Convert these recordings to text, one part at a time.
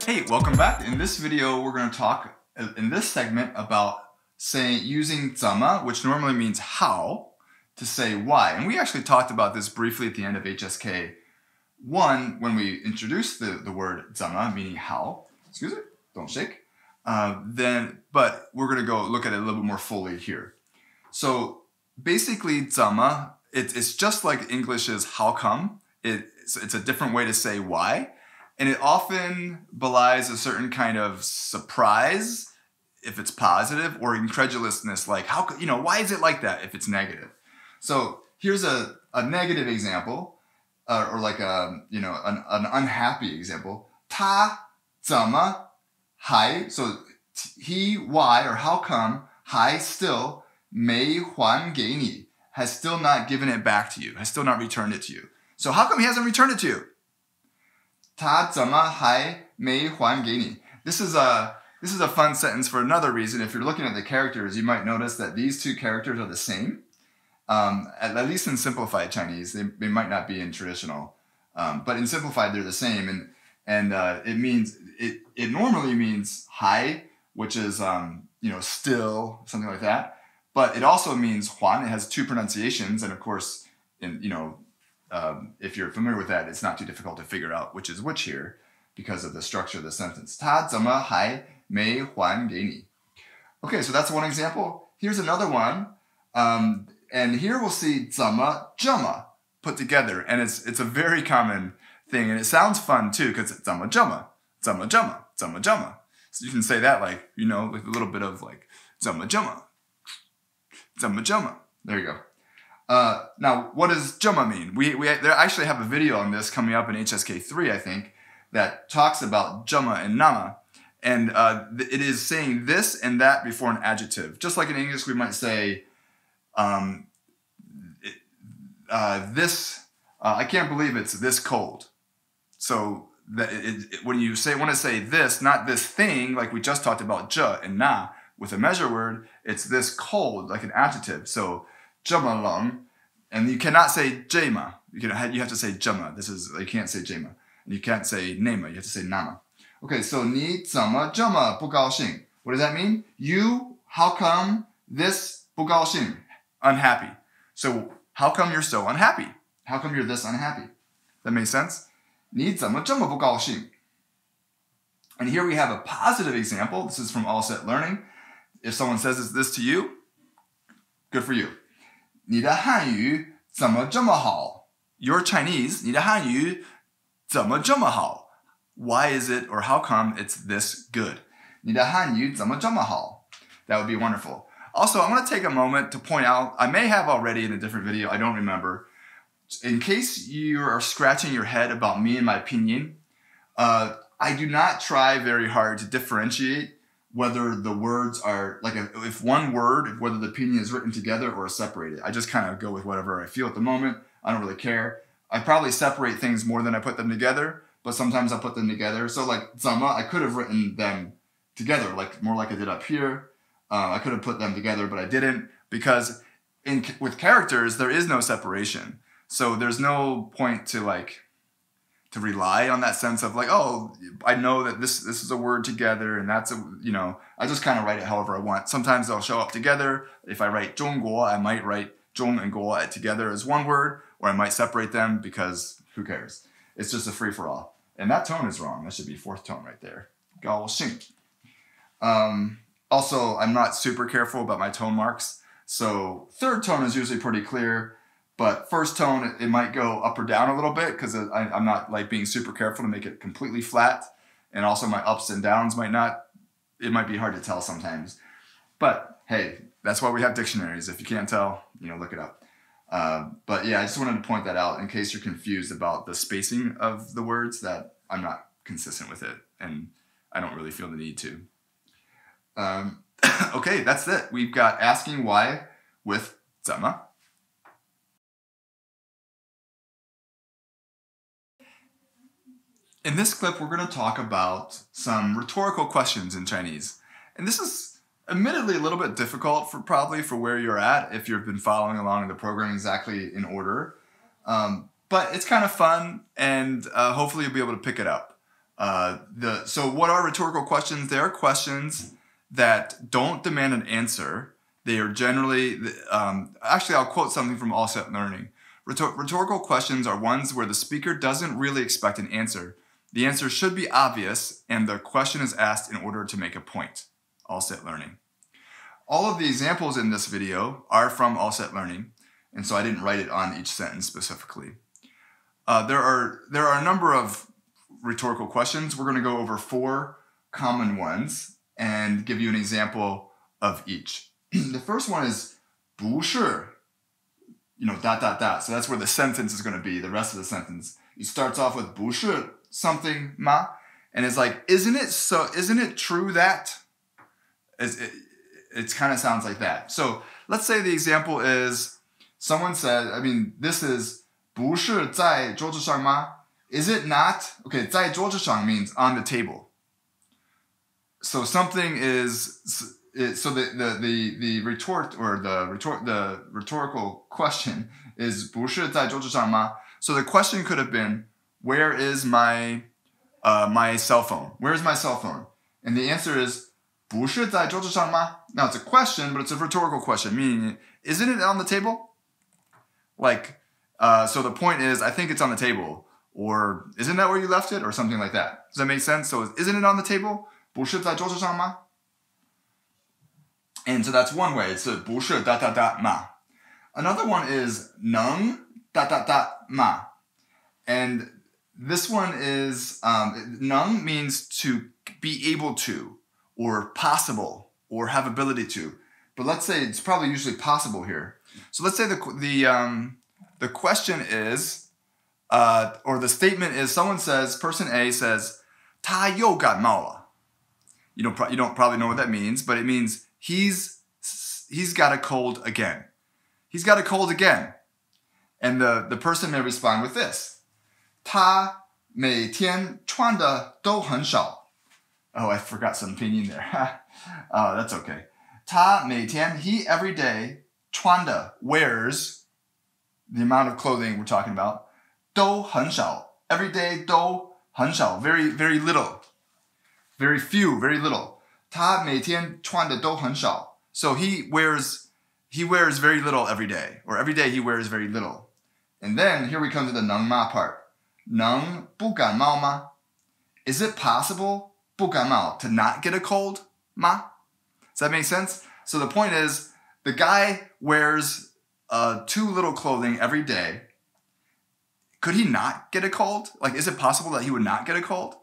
Hey, welcome back. In this video, we're going to talk in this segment about using zama, which normally means how, to say why. And we actually talked about this briefly at the end of HSK 1 when we introduced the word zama, meaning how. Excuse me, don't shake. But we're going to go look at it a little bit more fully here. So basically, zama, it's just like English's how come. It's a different way to say why. And it often belies a certain kind of surprise if it's positive, or incredulousness, like why is it like that if it's negative? So here's a negative example, or like an unhappy example. 他怎么还 so he, why, or how come 还 still 没还给你 has still not given it back to you, has still not returned it to you. So how come he hasn't returned it to you? 他怎么还没还给你? This is a fun sentence for another reason. If you're looking at the characters, you might notice that these two characters are the same. At least in simplified Chinese, they might not be in traditional, but in simplified they're the same. And it normally means hai, which is still, something like that. But it also means huan. It has two pronunciations, and of course, if you're familiar with that, it's not too difficult to figure out which is which here because of the structure of the sentence. 他怎么还没还给你? Okay, so that's one example. Here's another one. And here we'll see 怎么这么 put together. And it's a very common thing. And it sounds fun too because it's 怎么这么, 怎么这么, 怎么这么. So you can say that like, with a little bit of like 怎么这么, 怎么这么. There you go. Now, what does zama mean? We actually have a video on this coming up in HSK 3, I think, that talks about zama and nama. And it is saying this and that before an adjective. Just like in English, we might say, I can't believe it's this cold. So when you want to say this, not this thing, like we just talked about zhe and na, with a measure word, it's this cold, like an adjective. So, 这么冷, and you cannot say zěnme. You have to say zěnme. You can't say zěnme. And you can't say neme. You have to say nama. Okay, so 你怎么这么不高兴? What does that mean? You, how come this 不高兴? Unhappy. So how come you're so unhappy? How come you're this unhappy? That makes sense? 你怎么这么不高兴? And here we have a positive example. This is from All Set Learning. If someone says this to you, good for you. 你的汉语怎么这么好? Your Chinese, 你的汉语怎么这么好? Why is it, or how come it's this good? 你的汉语怎么这么好? That would be wonderful. Also, I'm going to take a moment to point out, I may have already in a different video, I don't remember. In case you are scratching your head about me and my pinyin, I do not try very hard to differentiate whether the words are, like if one word, whether the pinyin is written together or separated. I just kind of go with whatever I feel at the moment. I don't really care. I probably separate things more than I put them together, but sometimes I put them together. So like zama, I could have written them together, more like I did up here. I could have put them together, but I didn't, because with characters, there is no separation. So there's no point to rely on that sense of like, oh, I know that this is a word together, and that's I just kind of write it however I want. Sometimes they'll show up together. If I write 中国, I might write 中 and 国 together as one word, or I might separate them because who cares? It's just a free-for-all. And that tone is wrong. That should be fourth tone right there. 高兴. Also, I'm not super careful about my tone marks. So third tone is usually pretty clear. But first tone, it might go up or down a little bit because I'm not being super careful to make it completely flat. And also my ups and downs might be hard to tell sometimes. But hey, that's why we have dictionaries. If you can't tell, look it up. But yeah, I just wanted to point that out in case you're confused about the spacing of the words, that I'm not consistent with it. And I don't really feel the need to. Okay, that's it. We've got asking why with zama. In this clip, we're going to talk about some rhetorical questions in Chinese. And this is admittedly a little bit difficult probably for where you're at if you've been following along in the program exactly in order. But it's kind of fun, and hopefully you'll be able to pick it up. So what are rhetorical questions? They are questions that don't demand an answer. They are generally, actually I'll quote something from All Set Learning. Rhetorical questions are ones where the speaker doesn't really expect an answer. The answer should be obvious, and the question is asked in order to make a point. All Set Learning. All of the examples in this video are from All Set Learning, and so I didn't write it on each sentence specifically. There are a number of rhetorical questions. We're going to go over 4 common ones and give you an example of each. The first one is 不是, So that's where the sentence is going to be, the rest of the sentence. It starts off with 不是 something ma, and it's like, isn't it true that? It kind of sounds like that. So let's say the example is, someone said, this is 不是在桌子上吗? Is it not? Okay, 在桌子上 means on the table. So something is, so the retort, or the rhetorical question is 不是在桌子上吗? So the question could have been, where is my cell phone? Where is my cell phone? And the answer is 不是在桌子上吗? Now it's a question, but it's a rhetorical question, meaning, isn't it on the table? Like, so the point is, I think it's on the table. Or, isn't that where you left it? Or something like that. Does that make sense? So, isn't it on the table? 不是在桌子上吗? And so that's one way. It's a 不是 ... ma. Another one is 能 ... ma. And this one is, 能 means to be able to, or possible, or have ability to. But let's say it's probably usually possible here. So let's say the question is, or the statement is, person A says, 他又感冒了. You don't probably know what that means, but it means he's got a cold again. He's got a cold again. And the person may respond with this. 他每天穿的都很少. Oh, I forgot some pinyin there. That's okay. 他每天, he every day, 穿的, wears, the amount of clothing we're talking about, 都很少. Every day, 都很少. Very, very little. Very few, very little. 他每天穿的都很少. So he wears very little every day. Or every day he wears very little. And then, here we come to the 能 ma part. 能不感冒吗? Is it possible, 不感冒, to not get a cold? Ma? Does that make sense? So the point is, the guy wears too little clothing every day. Could he not get a cold? Like, is it possible that he would not get a cold?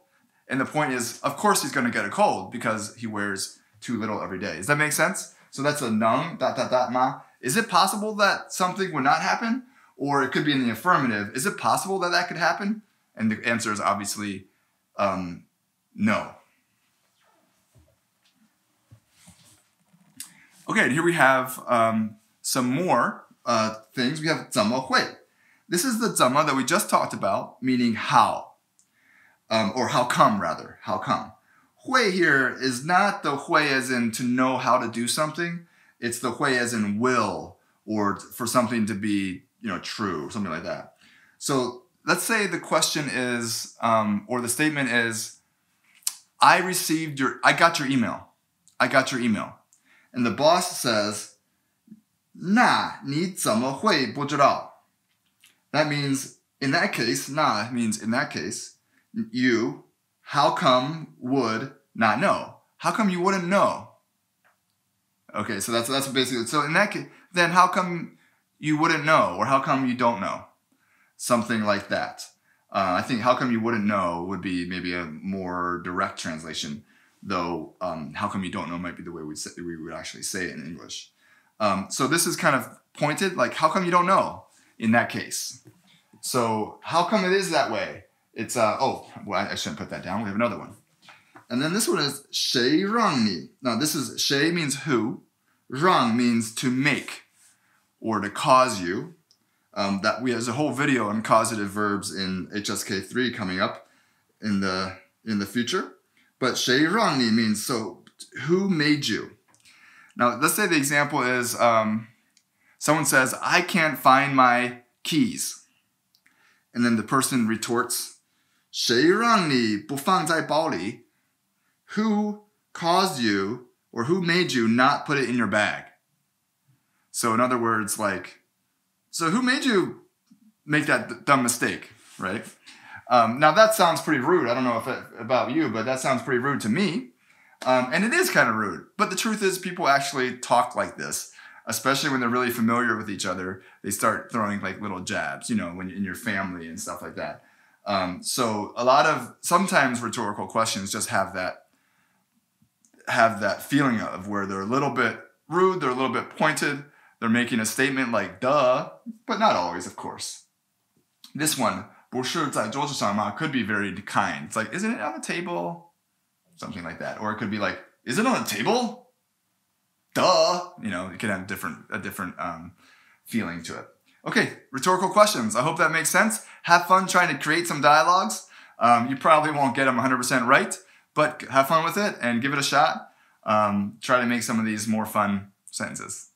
And the point is, of course he's going to get a cold because he wears too little every day. Does that make sense? So that's a 能 ... ma. Is it possible that something would not happen? Or it could be in the affirmative. Is it possible that that could happen? And the answer is obviously no. Okay, and here we have some more things. We have 怎么会. This is the zama that we just talked about, meaning how. Or how come, rather. How come. Hui here is not the hui as in to know how to do something. It's the hui as in will, or for something to be, true, or something like that. So let's say the question is, or the statement is, I got your email. I got your email. And the boss says, 那你怎么会不知道? That means, in that case, 那 means in that case, you, how come, would not know? How come you wouldn't know? Okay, so that's basically, so in that case, then how come you wouldn't know? Or how come you don't know? Something like that. I think how come you wouldn't know would be maybe a more direct translation, though how come you don't know might be the way we would actually say it in English. So this is kind of pointed, like how come you don't know in that case? So how come it is that way? It's, I shouldn't put that down. We have another one. And then this one is 谁让你? Now this is 谁 means who. 让 means to make or to cause you. There's a whole video on causative verbs in HSK 3 coming up in the future. But 谁让你 means, so who made you? Now let's say the example is someone says, I can't find my keys. And then the person retorts, 谁让你不放在包里? Who caused you or who made you not put it in your bag? So in other words, like, so who made you make that dumb mistake, right? Now that sounds pretty rude. I don't know about you, but that sounds pretty rude to me. And it is kind of rude. But the truth is people actually talk like this, especially when they're really familiar with each other. They start throwing like little jabs, you know, when in your family and stuff like that. So sometimes rhetorical questions just have that feeling of where they're a little bit rude, they're a little bit pointed, they're making a statement like duh, but not always, of course. This one, 不是在桌子上吗? Could be very kind. It's like, isn't it on the table? Something like that. Or it could be like, is it on the table? Duh. You know, it could have a different feeling to it. Okay, rhetorical questions. I hope that makes sense. Have fun trying to create some dialogues. You probably won't get them 100% right, but have fun with it and give it a shot. Try to make some of these more fun sentences.